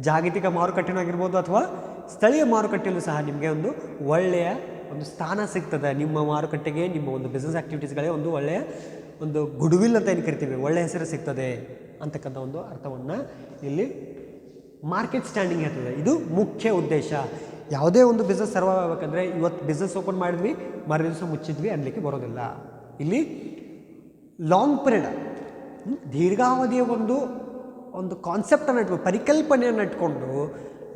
ಜಾಗತಿಕ ಮಾರುಕಟ್ಟೆನಾಗಿರ್ಬೋದು ಅಥವಾ ಸ್ಥಳೀಯ ಮಾರುಕಟ್ಟೆಯಲ್ಲೂ ಸಹ ನಿಮಗೆ ಒಂದು ಒಳ್ಳೆಯ ಒಂದು ಸ್ಥಾನ ಸಿಗ್ತದೆ. ನಿಮ್ಮ ಮಾರುಕಟ್ಟೆಗೆ ನಿಮ್ಮ ಒಂದು ಬಿಸ್ನೆಸ್ ಆ್ಯಕ್ಟಿವಿಟೀಸ್ಗಳೇ ಒಂದು ಒಳ್ಳೆಯ ಒಂದು ಗುಡ್ವಿಲ್ ಅಂತ ಏನು ಕರಿತೀವಿ, ಒಳ್ಳೆಯ ಹೆಸರು ಸಿಗ್ತದೆ ಅಂತಕ್ಕಂಥ ಒಂದು ಅರ್ಥವನ್ನು ಇಲ್ಲಿ ಮಾರ್ಕೆಟ್ ಸ್ಟ್ಯಾಂಡಿಂಗ್ ಹೇಳ್ತದೆ. ಇದು ಮುಖ್ಯ ಉದ್ದೇಶ. ಯಾವುದೇ ಒಂದು ಬಿಸ್ನೆಸ್ ಸರ್ವೈವ್ ಆಗಬೇಕಂದ್ರೆ ಇವತ್ತು ಬಿಸ್ನೆಸ್ ಓಪನ್ ಮಾಡಿದ್ವಿ ಮರು ದಿವಸ ಮುಚ್ಚಿದ್ವಿ ಅನ್ನಲಿಕ್ಕೆ ಬರೋದಿಲ್ಲ. ಇಲ್ಲಿ ಲಾಂಗ್ ಪೀರಿಯಡ್, ದೀರ್ಘಾವಧಿಯ ಒಂದು ಕಾನ್ಸೆಪ್ಟನ್ನು ಇಟ್ಕೊಂಡು, ಪರಿಕಲ್ಪನೆಯನ್ನು ಇಟ್ಕೊಂಡು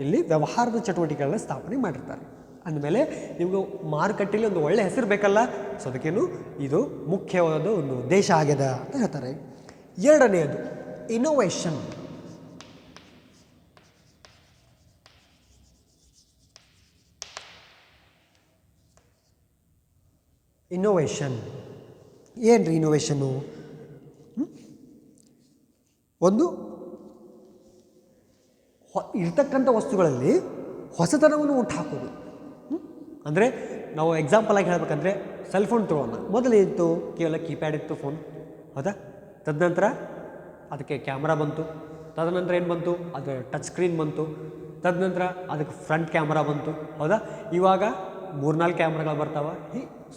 ಇಲ್ಲಿ ವ್ಯವಹಾರದ ಚಟುವಟಿಕೆಗಳನ್ನ ಸ್ಥಾಪನೆ ಮಾಡಿರ್ತಾರೆ. ಅಂದಮೇಲೆ ನಿಮಗೂ ಮಾರುಕಟ್ಟೆಯಲ್ಲಿ ಒಂದು ಒಳ್ಳೆಯ ಹೆಸರು ಬೇಕಲ್ಲ, ಸೊ ಅದಕ್ಕೇನು ಇದು ಮುಖ್ಯವಾದ ಒಂದು ಉದ್ದೇಶ ಆಗ್ಯದ ಅಂತ ಹೇಳ್ತಾರೆ. ಎರಡನೆಯದು ಇನ್ನೋವೇಷನ್. ಇನ್ನೋವೇಷನ್ ಏನು ರೀ ಇನ್ನೋವೇಷನ್ನು? ಒಂದು ಇರ್ತಕ್ಕಂಥ ವಸ್ತುಗಳಲ್ಲಿ ಹೊಸತನವನ್ನು ಉಂಟು ಹಾಕೋದು. ಅಂದರೆ ನಾವು ಎಕ್ಸಾಂಪಲ್ ಆಗಿ ಹೇಳಬೇಕಂದ್ರೆ ಸೆಲ್ ಫೋನ್ ತೊಗೊಳ್ಳೋಣ. ಮೊದಲೇನಿತ್ತು, ಕೇವಲ ಕೀಪ್ಯಾಡ್ ಇತ್ತು ಫೋನ್, ಹೌದಾ? ತದನಂತರ ಅದಕ್ಕೆ ಕ್ಯಾಮ್ರಾ ಬಂತು, ತದನಂತರ ಏನು ಬಂತು, ಅದು ಟಚ್ ಸ್ಕ್ರೀನ್ ಬಂತು, ತದನಂತರ ಅದಕ್ಕೆ ಫ್ರಂಟ್ ಕ್ಯಾಮ್ರಾ ಬಂತು, ಹೌದಾ? ಇವಾಗ 3-4 ಕ್ಯಾಮ್ರಾಗಳು ಬರ್ತಾವೆ.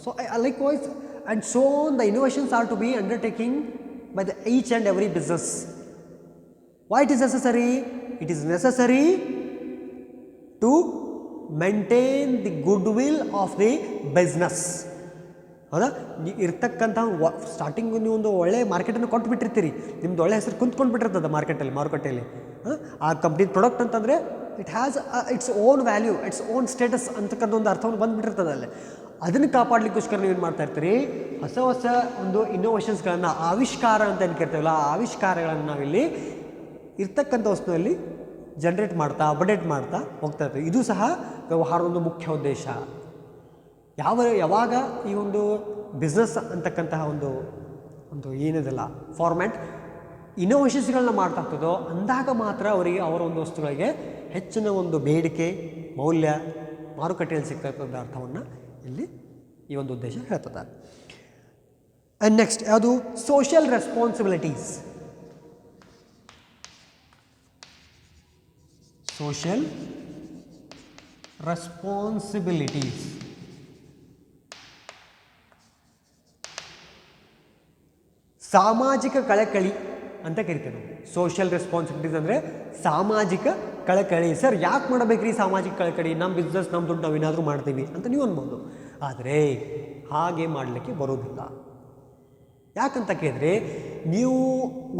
So likewise and so the innovations are to be undertaking by the each and every business. Why it is necessary? It is necessary to maintain the goodwill of the business. ಹೌದಾ? ಇರ್ತಕ್ಕಂಥ starting ನೀವು ಒಂದು ಒಳ್ಳೆಯ ಮಾರ್ಕೆಟನ್ನು ಕೊಟ್ಟು ಬಿಟ್ಟಿರ್ತೀರಿ, ನಿಮ್ದು ಒಳ್ಳೆ ಹೆಸರು ಕುಂತ್ಕೊಂಡು ಬಿಟ್ಟಿರ್ತದೆ ಮಾರುಕಟ್ಟೆಯಲ್ಲಿ. ಆ ಕಂಪ್ನಿ ಪ್ರಾಡಕ್ಟ್ ಅಂತಂದರೆ it has its own value, its own status ಅಂತಕ್ಕಂಥ ಒಂದು ಅರ್ಥವನ್ನು ಬಂದುಬಿಟ್ಟಿರ್ತದೆ ಅಲ್ಲಿ. ಅದನ್ನು ಕಾಪಾಡಲಿಕ್ಕೋಸ್ಕರ ನೀವು ಏನು ಮಾಡ್ತಾ ಇರ್ತೀರಿ, ಹೊಸ ಹೊಸ ಒಂದು ಇನ್ನೋವೇಷನ್ಸ್ಗಳನ್ನು, ಆವಿಷ್ಕಾರ ಅಂತ ಏನು ಕೇಳ್ತೇವಲ್ಲ, ಆ ಆವಿಷ್ಕಾರಗಳನ್ನು ನಾವಿಲ್ಲಿ ಇರ್ತಕ್ಕಂಥ ವಸ್ತುವಿನಲ್ಲಿ ಜನ್ರೇಟ್ ಮಾಡ್ತಾ ಅಪ್ಡೇಟ್ ಮಾಡ್ತಾ ಹೋಗ್ತಾ ಇರ್ತೀವಿ. ಇದು ಸಹ ವ್ಯವಹಾರದ ಒಂದು ಮುಖ್ಯ ಉದ್ದೇಶ. ಯಾವಾಗ ಈ ಒಂದು ಬಿಸ್ನೆಸ್ ಅಂತಕ್ಕಂತಹ ಒಂದು ಏನಿದೆಲ್ಲ ಫಾರ್ಮ್ಯಾಟ್ ಇನ್ನೋವೇಷನ್ಸ್ಗಳನ್ನ ಮಾಡ್ತಾ ಇರ್ತದೋ ಅಂದಾಗ ಮಾತ್ರ ಅವರಿಗೆ ಅವರ ಒಂದು ವಸ್ತುಗಳಿಗೆ ಹೆಚ್ಚಿನ ಒಂದು ಬೇಡಿಕೆ, ಮೌಲ್ಯ ಮಾರುಕಟ್ಟೆಯಲ್ಲಿ ಸಿಗ್ತಕ್ಕಂಥ ಅರ್ಥವನ್ನು ಇಲ್ಲಿ ಈ ಒಂದು ಉದ್ದೇಶ ಹೇಳ್ತದೆ. ಆ್ಯಂಡ್ ನೆಕ್ಸ್ಟ್ ಯಾವುದು? Social responsibilities. ಸೋಷಿಯಲ್ ರೆಸ್ಪಾನ್ಸಿಬಿಲಿಟೀಸ್ ಸಾಮಾಜಿಕ ಕಳಕಳಿ ಅಂತ ಕರಿತೇವೆ ನಾವು. ಸೋಷಿಯಲ್ ರೆಸ್ಪಾನ್ಸಿಬಿಲಿಟೀಸ್ ಅಂದರೆ ಸಾಮಾಜಿಕ ಕಳಕಳಿ. ಸರ್ ಯಾಕೆ ಮಾಡಬೇಕ್ರಿ ಸಾಮಾಜಿಕ ಕಳಕಳಿ? ನಮ್ಮ ಬಿಸ್ನೆಸ್ ನಮ್ಮ ದುಡ್ಡು ನಾವೇನಾದರೂ ಮಾಡ್ತೀವಿ ಅಂತ ನೀವು ಅನ್ಬೋದು. ಆದರೆ ಹಾಗೆ ಮಾಡಲಿಕ್ಕೆ ಬರೋದಿಲ್ಲ. ಯಾಕಂತ ಕೇಳಿದ್ರೆ, ನೀವು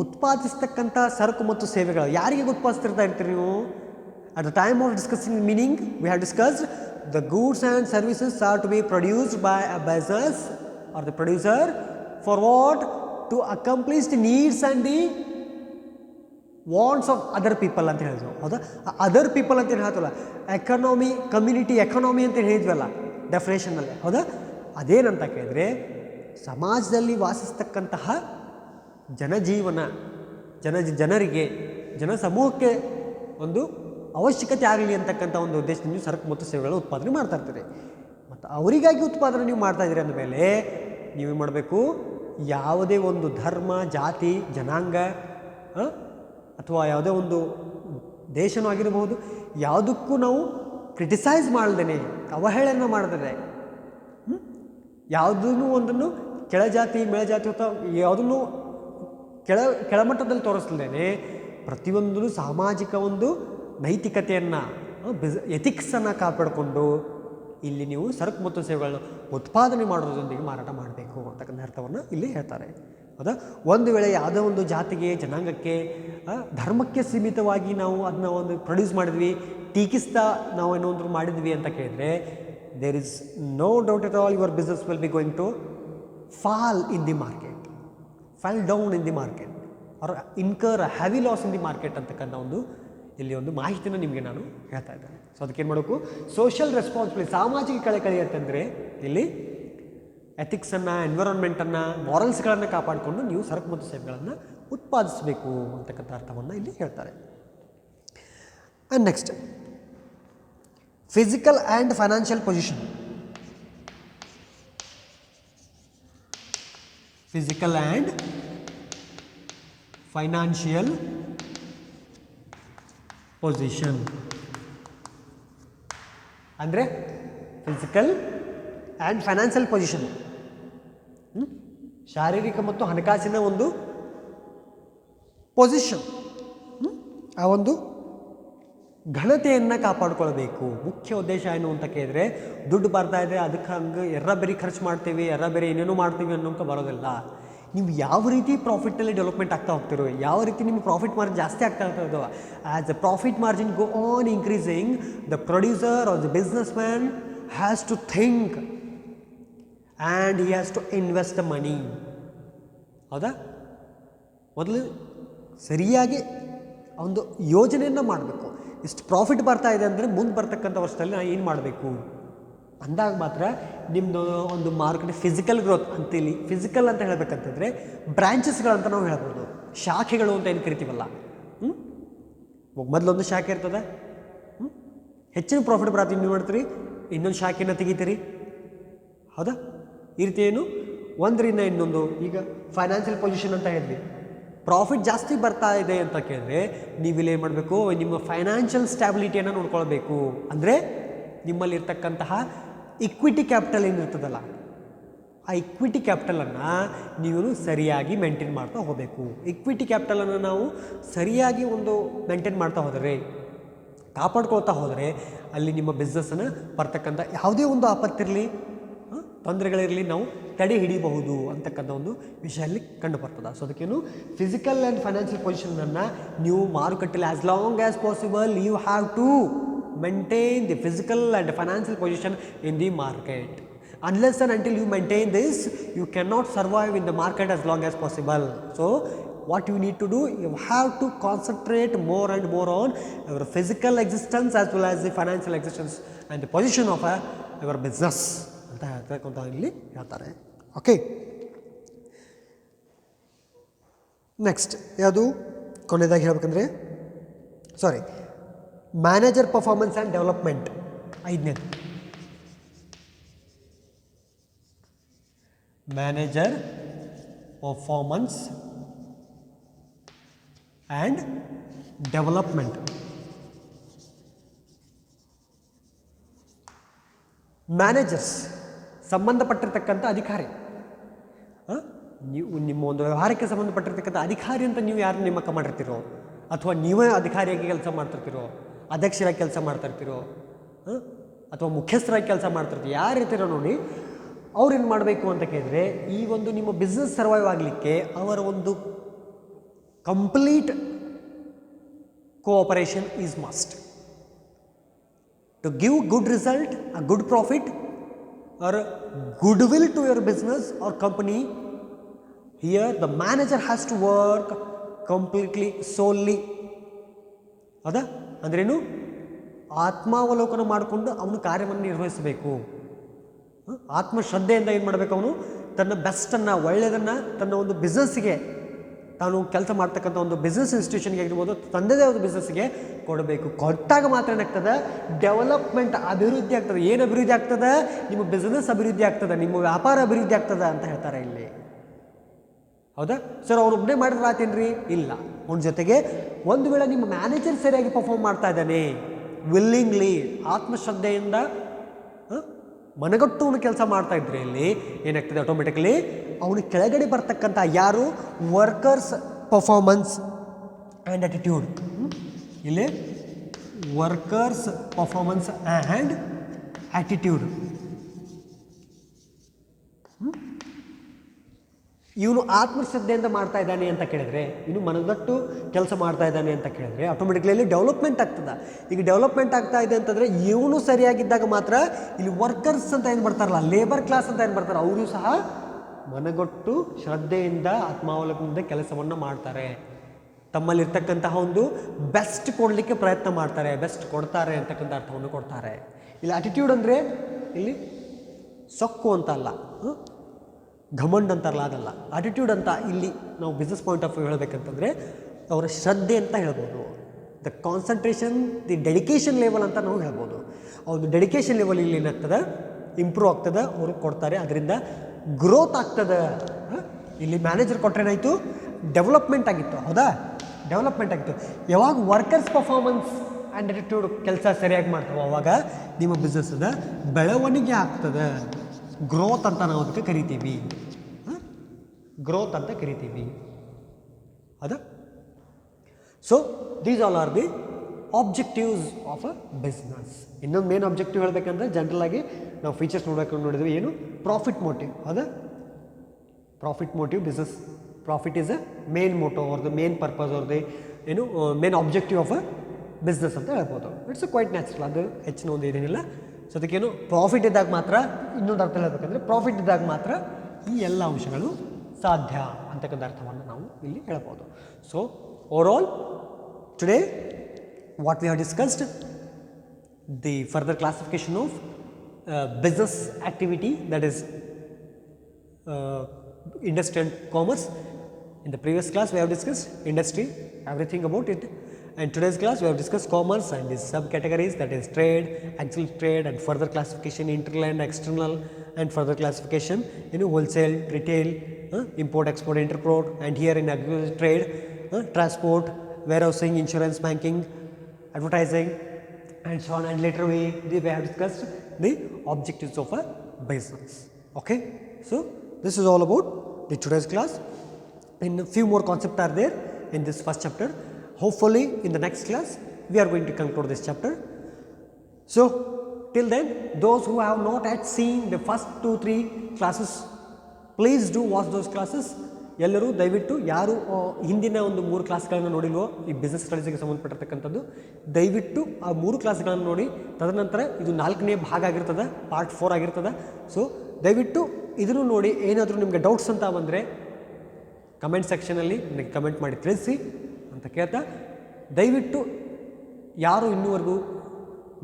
ಉತ್ಪಾದಿಸ್ತಕ್ಕಂಥ ಸರಕು ಮತ್ತು ಸೇವೆಗಳು ಯಾರಿಗೆ ಉತ್ಪಾದಿಸ್ತಿರ್ತಾ ಇರ್ತೀರಿ ನೀವು? At the time of discussing meaning, we have discussed the goods and services are to be produced by a business or the producer for what? To accomplish the needs and the wants of other people ಅಂತ ಹೇಳಿದ್ವಿ. ಹೌದಾ? Other people ಅಂತ ಏನು ಹೇಳ್ತಲ್ಲ, economy, community economy ಅಂತ ಹೇಳಿದ್ವಲ್ಲ ಡೆಫಿನೇಷನ್ನಲ್ಲಿ, ಹೌದಾ? ಅದೇನಂತ ಕೇಳಿದ್ರೆ, ಸಮಾಜದಲ್ಲಿ ವಾಸಿಸ್ತಕ್ಕಂತಹ ಜನಜೀವನ, ಜನರಿಗೆ, ಜನಸಮೂಹಕ್ಕೆ ಒಂದು ಅವಶ್ಯಕತೆ ಆಗಲಿ ಅಂತಕ್ಕಂಥ ಒಂದು ಉದ್ದೇಶದಿಂದ ನೀವು ಸರಕು ಮತ್ತು ಸೇವೆಗಳ ಉತ್ಪಾದನೆ ಮಾಡ್ತಾ ಇರ್ತೀರಿ. ಮತ್ತು ಅವರಿಗಾಗಿ ಉತ್ಪಾದನೆ ನೀವು ಮಾಡ್ತಾ ಇದ್ದೀರಿ ಅಂದಮೇಲೆ ನೀವೇನು ಮಾಡಬೇಕು? ಯಾವುದೇ ಒಂದು ಧರ್ಮ, ಜಾತಿ, ಜನಾಂಗ ಅಥವಾ ಯಾವುದೇ ಒಂದು ದೇಶನೂ ಆಗಿರಬಹುದು, ಯಾವುದಕ್ಕೂ ನಾವು ಕ್ರಿಟಿಸೈಸ್ ಮಾಡ್ದೇನೆ, ಅವಹೇಳನ ಮಾಡ್ದೇ, ಯಾವುದನ್ನು ಒಂದನ್ನು ಕೆಳಜಾತಿ ಮೇಳಜಾತಿ ಅಥವಾ ಯಾವುದನ್ನು ಕೆಳಮಟ್ಟದಲ್ಲಿ ತೋರಿಸ್ದೇನೆ ಪ್ರತಿಯೊಂದೂ ಸಾಮಾಜಿಕ ಒಂದು ನೈತಿಕತೆಯನ್ನು, ಎಥಿಕ್ಸನ್ನು ಕಾಪಾಡಿಕೊಂಡು ಇಲ್ಲಿ ನೀವು ಸರಕು ಮತ್ತು ಸೇವೆಗಳನ್ನು ಉತ್ಪಾದನೆ ಮಾಡೋದ್ರೊಂದಿಗೆ ಮಾರಾಟ ಮಾಡಬೇಕು ಅಂತಕ್ಕಂಥ ಅರ್ಥವನ್ನು ಇಲ್ಲಿ ಹೇಳ್ತಾರೆ. ಹೌದಾ? ಒಂದು ವೇಳೆ ಯಾವುದೋ ಒಂದು ಜಾತಿಗೆ, ಜನಾಂಗಕ್ಕೆ, ಧರ್ಮಕ್ಕೆ ಸೀಮಿತವಾಗಿ ನಾವು ಅದನ್ನ ಒಂದು ಪ್ರೊಡ್ಯೂಸ್ ಮಾಡಿದ್ವಿ, ಟೀಕಿಸ್ತಾ ನಾವು ಏನೋ ಮಾಡಿದ್ವಿ ಅಂತ ಕೇಳಿದರೆ, there is no doubt at all your business will be going to fall in the market, fall down in the market or incur heavy loss in the market ಅಂತಕ್ಕಂಥ ಒಂದು ಇಲ್ಲಿ ಒಂದು ಮಾಹಿತಿನ ನಿಮಗೆ ನಾನು ಹೇಳ್ತಾ ಇದ್ದೇನೆ. ಸೊ ಅದಕ್ಕೇನು ಮಾಡಬೇಕು? ಸೋಷಿಯಲ್ ರೆಸ್ಪಾನ್ಸಿಬಿಲಿಟಿ, ಸಾಮಾಜಿಕ ಕಳಕಳಿ ಅಂತಂದರೆ ಇಲ್ಲಿ ಎಥಿಕ್ಸನ್ನು, ಎನ್ವಿರಾನ್ಮೆಂಟನ್ನು, ಮಾರಲ್ಸ್ಗಳನ್ನು ಕಾಪಾಡಿಕೊಂಡು ನೀವು ಸರಕು ಮತ್ತು ಸೇವೆಗಳನ್ನು ಉತ್ಪಾದಿಸಬೇಕು ಅಂತಕ್ಕಂಥ ಅರ್ಥವನ್ನು ಇಲ್ಲಿ ಹೇಳ್ತಾರೆ. And next physical and financial position. Physical and financial position ಅಂದರೆ ಫಿಸಿಕಲ್ ಆ್ಯಂಡ್ ಫೈನಾನ್ಷಿಯಲ್ ಪೊಸಿಷನ್, ಶಾರೀರಿಕ ಮತ್ತು ಹಣಕಾಸಿನ ಒಂದು ಪೊಸಿಷನ್, ಆ ಒಂದು ಘನತೆಯನ್ನು ಕಾಪಾಡ್ಕೊಳ್ಬೇಕು. ಮುಖ್ಯ ಉದ್ದೇಶ ಏನು ಅಂತ ಕೇಳಿದ್ರೆ, ದುಡ್ಡು ಬರ್ತಾ ಇದೆ ಅದಕ್ಕೆ ಹಂಗೆ ಬೇರೆ ಖರ್ಚು ಮಾಡ್ತೀವಿ, ಬೇರೆ ಏನೇನೋ ಮಾಡ್ತೀವಿ ಅನ್ನೋಂಥ ಬರೋದಿಲ್ಲ. ನೀವು ಯಾವ ರೀತಿ ಪ್ರಾಫಿಟಲ್ಲಿ ಡೆವಲಪ್ಮೆಂಟ್ ಆಗ್ತಾ ಹೋಗ್ತಿರೋ, ಯಾವ ರೀತಿ ನಿಮ್ಮ ಪ್ರಾಫಿಟ್ ಮಾರ್ಜಿನ್ ಜಾಸ್ತಿ ಆಗ್ತಾ ಇರ್ತದೋ, as the profit margin go on increasing, the producer or the businessman has to think and he has to invest the money. ಹೌದಾ? ಮೊದಲು ಸರಿಯಾಗಿ ಒಂದು ಯೋಜನೆಯನ್ನು ಮಾಡಬೇಕು. ಇಷ್ಟು ಪ್ರಾಫಿಟ್ ಬರ್ತಾ ಇದೆ ಅಂದರೆ ಮುಂದೆ ಬರ್ತಕ್ಕಂಥ ವರ್ಷದಲ್ಲಿ ನಾನು ಏನು ಮಾಡಬೇಕು ಅಂದಾಗ ಮಾತ್ರ ನಿಮ್ಮದು ಒಂದು ಮಾರ್ಕೆಟ್ ಫಿಸಿಕಲ್ ಗ್ರೋತ್ ಅಂತೀವಿ. ಫಿಸಿಕಲ್ ಅಂತ ಹೇಳಬೇಕಂತಂದರೆ ಬ್ರ್ಯಾಂಚಸ್ಗಳಂತ ನಾವು ಹೇಳ್ಬೋದು, ಶಾಖೆಗಳು ಅಂತ ಏನು ಕರಿತೀವಲ್ಲ. ಮೊದಲೊಂದು ಶಾಖೆ ಇರ್ತದೆ, ಹೆಚ್ಚಿನ ಪ್ರಾಫಿಟ್ ಬರತ್ತೆ, ನೀವು ಮಾಡ್ತೀರಿ ಇನ್ನೊಂದು ಶಾಖೆಯನ್ನು ತೆಗಿತೀರಿ. ಹೌದಾ? ಈ ರೀತಿ ಏನು ಒಂದರಿಂದ ಇನ್ನೊಂದು. ಈಗ ಫೈನಾನ್ಷಿಯಲ್ ಪೊಸಿಷನ್ ಅಂತ ಹೇಳಿದ್ವಿ, ಪ್ರಾಫಿಟ್ ಜಾಸ್ತಿ ಬರ್ತಾ ಇದೆ ಅಂತ ಕೇಳಿದ್ರೆ ನೀವಿಲ್ಲಿ ಏನು ಮಾಡಬೇಕು, ನಿಮ್ಮ ಫೈನಾನ್ಷಿಯಲ್ ಸ್ಟ್ಯಾಬಿಲಿಟಿಯನ್ನು ನೋಡ್ಕೊಳ್ಬೇಕು. ಅಂದರೆ ನಿಮ್ಮಲ್ಲಿರ್ತಕ್ಕಂತಹ ಇಕ್ವಿಟಿ ಕ್ಯಾಪಿಟಲ್ ಏನಿರ್ತದಲ್ಲ, ಆ ಇಕ್ವಿಟಿ ಕ್ಯಾಪಿಟಲನ್ನು ನೀವು ಸರಿಯಾಗಿ ಮೇಂಟೈನ್ ಮಾಡ್ತಾ ಹೋಗಬೇಕು. ಇಕ್ವಿಟಿ ಕ್ಯಾಪಿಟಲನ್ನು ನಾವು ಸರಿಯಾಗಿ ಒಂದು ಮೇಂಟೈನ್ ಮಾಡ್ತಾ ಹೋದರೆ, ಕಾಪಾಡ್ಕೊಳ್ತಾ ಹೋದರೆ, ಅಲ್ಲಿ ನಿಮ್ಮ ಬಿಸ್ನೆಸ್ಸನ್ನು ಬರ್ತಕ್ಕಂಥ ಯಾವುದೇ ಒಂದು ಆಪತ್ತಿರಲಿ, ತೊಂದರೆಗಳಿರಲಿ, ನಾವು ತಡೆ ಹಿಡಿಯಬಹುದು ಅಂತಕ್ಕಂಥ ಒಂದು ವಿಷಯ ಅಲ್ಲಿ ಕಂಡು ಬರ್ತದೆ. ಸೊ ಅದಕ್ಕೇನು ಫಿಸಿಕಲ್ ಆ್ಯಂಡ್ ಫೈನಾನ್ಷಿಯಲ್ ಪೊಸಿಷನನ್ನು ನೀವು ಮಾರುಕಟ್ಟೆಯಲ್ಲಿ as long as possible you have to maintain the physical and financial position in the market. Unless and until you maintain this, you cannot survive in the market as long as possible. So what you need to do, you have to concentrate more and more on your physical existence as well as the financial existence and the position of your business ಅಂತ ಹೇಳ್ತಕ್ಕಂಥ ಇಲ್ಲಿ ಹೇಳ್ತಾರೆ. Okay, next ಯಾವುದು ಕೊನೆಯದಾಗಿ ಹೇಳ್ಬೇಕಂದ್ರೆ manager performance and development. ಐದನೇದು manager performance and development. Managers ಸಂಬಂಧಪಟ್ಟಿರ್ತಕ್ಕಂಥ ಅಧಿಕಾರಿ, ನೀವು ನಿಮ್ಮ ಒಂದು ವ್ಯವಹಾರಕ್ಕೆ ಸಂಬಂಧಪಟ್ಟಿರ್ತಕ್ಕಂಥ ಅಧಿಕಾರಿ ಅಂತ ನೀವು ಯಾರು ನೇಮಕ ಮಾಡಿರ್ತೀರೋ, ಅಥವಾ ನೀವೇ ಅಧಿಕಾರಿಯಾಗಿ ಕೆಲಸ ಮಾಡ್ತಿರ್ತೀರೋ, ಅಧ್ಯಕ್ಷರಾಗಿ ಕೆಲಸ ಮಾಡ್ತಿರ್ತೀರೋ, ಅಥವಾ ಮುಖ್ಯಸ್ಥರಾಗಿ ಕೆಲಸ ಮಾಡ್ತಿರ್ತೀರೋ, ಯಾರು ಇರ್ತೀರೋ ನೋಡಿ, ಅವ್ರೇನು ಮಾಡಬೇಕು ಅಂತ ಕೇಳಿದ್ರೆ, ಈ ಒಂದು ನಿಮ್ಮ ಬಿಸ್ನೆಸ್ ಸರ್ವೈವ್ ಆಗಲಿಕ್ಕೆ ಅವರ ಒಂದು complete cooperation is must to give good result, a good profit or goodwill to your business or company. Here the manager has to work completely solely. ಹೌದಾ? ಅಂದ್ರೇನು, ಆತ್ಮಾವಲೋಕನ ಮಾಡಿಕೊಂಡು ಅವನು ಕಾರ್ಯವನ್ನು ನಿರ್ವಹಿಸಬೇಕು. ಆತ್ಮಶ್ರದ್ಧೆಯಿಂದ ಏನು ಮಾಡಬೇಕು, ಅವನು ತನ್ನ ಬೆಸ್ಟನ್ನು, ಒಳ್ಳೆಯದನ್ನು ತನ್ನ ಒಂದು ಬಿಸ್ನೆಸ್ಸಿಗೆ, ತಾನು ಕೆಲಸ ಮಾಡ್ತಕ್ಕಂಥ ಒಂದು ಬಿಸ್ನೆಸ್ ಇನ್ಸ್ಟಿಟ್ಯೂಷನ್ಗೆ ಆಗಿರ್ಬೋದು, ತಂದೆದೇ ಒಂದು ಬಿಸ್ನೆಸ್ಗೆ ಕೊಡಬೇಕು. ಕೊಟ್ಟಾಗ ಮಾತ್ರ ಏನಾಗ್ತದೆ, ಡೆವಲಪ್ಮೆಂಟ್, ಅಭಿವೃದ್ಧಿ ಆಗ್ತದೆ. ಏನು ಅಭಿವೃದ್ಧಿ ಆಗ್ತದೆ? ನಿಮ್ಮ ಬಿಸ್ನೆಸ್ ಅಭಿವೃದ್ಧಿ ಆಗ್ತದೆ, ನಿಮ್ಮ ವ್ಯಾಪಾರ ಅಭಿವೃದ್ಧಿ ಆಗ್ತದೆ ಅಂತ ಹೇಳ್ತಾರೆ ಇಲ್ಲಿ. ಹೌದಾ ಸರ್? ಅವ್ರು ಒಬ್ಬನೇ ಮಾಡಿದ್ರೆ ಆತೇನ್ರಿ? ಇಲ್ಲ. ಅವನ ಜೊತೆಗೆ ಒಂದು ವೇಳೆ ನಿಮ್ಮ ಮ್ಯಾನೇಜರ್ ಸರಿಯಾಗಿ ಪರ್ಫಾರ್ಮ್ ಮಾಡ್ತಾ ಇದ್ದಾನೆ, ವಿಲ್ಲಿಂಗ್ಲಿ, ಆತ್ಮಶ್ರದ್ಧೆಯಿಂದ ಮನಗಟ್ಟು ಕೆಲಸ ಮಾಡ್ತಾ ಇದ್ರೆ ಇಲ್ಲಿ ಏನಾಗ್ತದೆ, ಆಟೋಮೆಟಿಕಲಿ ಅವನು ಕೆಳಗಡೆ ಬರ್ತಕ್ಕಂಥ ಯಾರು ವರ್ಕರ್ಸ್ ಪರ್ಫಾರ್ಮೆನ್ಸ್ ಆ್ಯಂಡ್ ಆಟಿಟ್ಯೂಡ್, ಇಲ್ಲಿ ವರ್ಕರ್ಸ್ ಪರ್ಫಾರ್ಮೆನ್ಸ್ ಆ್ಯಂಡ್ ಆಟಿಟ್ಯೂಡ್, ಇವನು ಆತ್ಮಶ್ರದ್ಧೆಯಿಂದ ಮಾಡ್ತಾ ಇದ್ದಾನೆ ಅಂತ ಕೇಳಿದ್ರೆ, ಇವನು ಮನಗಟ್ಟು ಕೆಲಸ ಮಾಡ್ತಾ ಇದ್ದಾನೆ ಅಂತ ಕೇಳಿದ್ರೆ ಆಟೋಮೆಟಿಕ್ಲಿ ಇಲ್ಲಿ ಡೆವಲಪ್ಮೆಂಟ್ ಆಗ್ತದೆ. ಈಗ ಡೆವಲಪ್ಮೆಂಟ್ ಆಗ್ತಾ ಇದೆ ಅಂತಂದರೆ ಇವನು ಸರಿಯಾಗಿದ್ದಾಗ ಮಾತ್ರ ಇಲ್ಲಿ ವರ್ಕರ್ಸ್ ಅಂತ ಏನು ಬರ್ತಾರಲ್ಲ, ಲೇಬರ್ ಕ್ಲಾಸ್ ಅಂತ ಏನು ಬರ್ತಾರೆ, ಅವರು ಸಹ ಮನಗೊಟ್ಟು ಶ್ರದ್ಧೆಯಿಂದ ಆತ್ಮಾವಲೋಕನದಿಂದ ಕೆಲಸವನ್ನು ಮಾಡ್ತಾರೆ. ತಮ್ಮಲ್ಲಿರ್ತಕ್ಕಂತಹ ಒಂದು ಬೆಸ್ಟ್ ಕೊಡಲಿಕ್ಕೆ ಪ್ರಯತ್ನ ಮಾಡ್ತಾರೆ, ಬೆಸ್ಟ್ ಕೊಡ್ತಾರೆ ಅಂತಕ್ಕಂಥ ಅರ್ಥವನ್ನು ಕೊಡ್ತಾರೆ. ಇಲ್ಲಿ ಆಟಿಟ್ಯೂಡ್ ಅಂದರೆ ಇಲ್ಲಿ ಸೊಕ್ಕು ಅಂತ ಅಲ್ಲ, ಘಮಂಡ್ ಅಂತಾರಲ್ಲ, ಅದಲ್ಲ. ಆಟಿಟ್ಯೂಡ್ ಅಂತ ಇಲ್ಲಿ ನಾವು ಬಿಸ್ನೆಸ್ ಪಾಯಿಂಟ್ ಆಫ್ ವ್ಯೂ ಹೇಳಬೇಕಂತಂದರೆ ಅವರ ಶ್ರದ್ಧೆ ಅಂತ ಹೇಳ್ಬೋದು. The concentration, the dedication level ಅಂತ ನಾವು ಹೇಳ್ಬೋದು. ಅವ್ರದ್ದು ಡೆಡಿಕೇಶನ್ ಲೆವೆಲ್ ಇಲ್ಲಿ ಏನಾಗ್ತದೆ, ಇಂಪ್ರೂವ್ ಆಗ್ತದೆ, ಅವರು ಕೊಡ್ತಾರೆ, ಅದರಿಂದ ಗ್ರೋತ್ ಆಗ್ತದೆ. ಇಲ್ಲಿ ಮ್ಯಾನೇಜರ್ ಕೊಟ್ಟರೇನಾಯಿತು, ಡೆವಲಪ್ಮೆಂಟ್ ಆಗಿತ್ತು. ಹೌದಾ? ಡೆವಲಪ್ಮೆಂಟ್ ಆಗಿತ್ತು. ಯಾವಾಗ ವರ್ಕರ್ಸ್ ಪರ್ಫಾರ್ಮೆನ್ಸ್ ಆ್ಯಂಡ್ ಆ್ಯಟಿಟ್ಯೂಡ್ ಕೆಲಸ ಸರಿಯಾಗಿ ಮಾಡ್ತಾವೆ ಅವಾಗ ನಿಮ್ಮ ಬಿಸ್ನೆಸ್ದ ಬೆಳವಣಿಗೆ ಆಗ್ತದೆ. ಗ್ರೋತ್ ಅಂತ ನಾವು ಅದಕ್ಕೆ ಕರಿತೀವಿ, ಗ್ರೋತ್ ಅಂತ ಕರಿತೀವಿ. ಹೌದಾ? So these all are the objectives of a business. ಇನ್ನೊಂದು ಮೇನ್ ಆಬ್ಜೆಕ್ಟಿವ್ ಹೇಳಬೇಕಂದ್ರೆ ಜನರಲ್ ಆಗಿ ನಾವು ಫೀಚರ್ಸ್ ನೋಡಿದ್ವಿ ಏನು, ಪ್ರಾಫಿಟ್ ಮೋಟಿವ್. ಹೌದಾ? Profit motive business, profit is a main motto or the main purpose or the ಏನು main objective of a business ಅಂತ ಹೇಳ್ಬೋದು. ಇಟ್ಸ್ ಕ್ವೈಟ್ ನ್ಯಾಚುರಲ್, ಅದು ಹೆಚ್ಚಿನ ಒಂದು ಏನೇನಿಲ್ಲ. ಸೊ ಅದಕ್ಕೇನು ಪ್ರಾಫಿಟ್ ಇದ್ದಾಗ ಮಾತ್ರ, ಇನ್ನೊಂದು ಅರ್ಥ ಹೇಳಬೇಕಂದ್ರೆ ಪ್ರಾಫಿಟ್ ಇದ್ದಾಗ ಮಾತ್ರ ಈ ಎಲ್ಲ ಅಂಶಗಳು ಸಾಧ್ಯ ಅಂತಕ್ಕಂಥ ಅರ್ಥವನ್ನು ನಾವು ಇಲ್ಲಿ ಹೇಳ್ಬೋದು. So overall today what we have discussed, the further classification of business activity, that is industry and commerce. In the previous class we have discussed industry, everything about it, and today's class we have discussed commerce and its subcategories, that is trade, actual trade, and further classification internal and external, and further classification wholesale, retail, import, export, interport, and here in agriculture trade, transport, warehousing, insurance, banking, advertising, and so on. And later we have discussed the objectives of a business. Okay, so this is all about the today's class. And a few more concepts are there in this first chapter. Hopefully in the next class we are going to conclude this chapter. So till then, those who have not yet seen the first 2-3 classes, please do watch those classes. ಎಲ್ಲರೂ ದಯವಿಟ್ಟು ಯಾರು ಹಿಂದಿನ ಒಂದು 3 ಕ್ಲಾಸ್ಗಳನ್ನು ನೋಡಿಲ್ವೋ ಈ business ಸ್ಟಡೀಸ್ಗೆ ಸಂಬಂಧಪಟ್ಟಿರ್ತಕ್ಕಂಥದ್ದು, ದಯವಿಟ್ಟು ಆ 3 ಕ್ಲಾಸ್ಗಳನ್ನು ನೋಡಿ. ತದನಂತರ ಇದು 4ನೇ ಭಾಗ ಆಗಿರ್ತದೆ, ಪಾರ್ಟ್ 4 ಆಗಿರ್ತದೆ. ಸೊ ದಯವಿಟ್ಟು ಇದನ್ನು ನೋಡಿ. ಏನಾದರೂ ನಿಮಗೆ ಡೌಟ್ಸ್ ಅಂತ ಬಂದರೆ ಕಮೆಂಟ್ ಸೆಕ್ಷನಲ್ಲಿ ನನಗೆ ಕಮೆಂಟ್ ಮಾಡಿ ತಿಳಿಸಿ ಅಂತ ಕೇಳ್ತಾ, ದಯವಿಟ್ಟು ಯಾರು ಇನ್ನೂವರೆಗೂ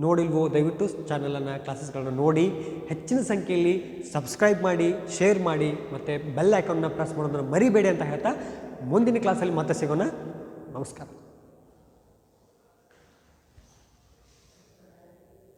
ನೋಡಿಲ್ವೋ ದಯವಿಟ್ಟು ಚಾನಲನ್ನು, ಕ್ಲಾಸಸ್ಗಳನ್ನು ನೋಡಿ ಹೆಚ್ಚಿನ ಸಂಖ್ಯೆಯಲ್ಲಿ ಸಬ್ಸ್ಕ್ರೈಬ್ ಮಾಡಿ, ಶೇರ್ ಮಾಡಿ, ಮತ್ತು ಬೆಲ್ ಐಕಾನ್ನ ಪ್ರೆಸ್ ಮಾಡೋದನ್ನು ಮರಿಬೇಡಿ ಅಂತ ಹೇಳ್ತಾ ಮುಂದಿನ ಕ್ಲಾಸಲ್ಲಿ ಮತ್ತೆ ಸಿಗೋಣ. ನಮಸ್ಕಾರ.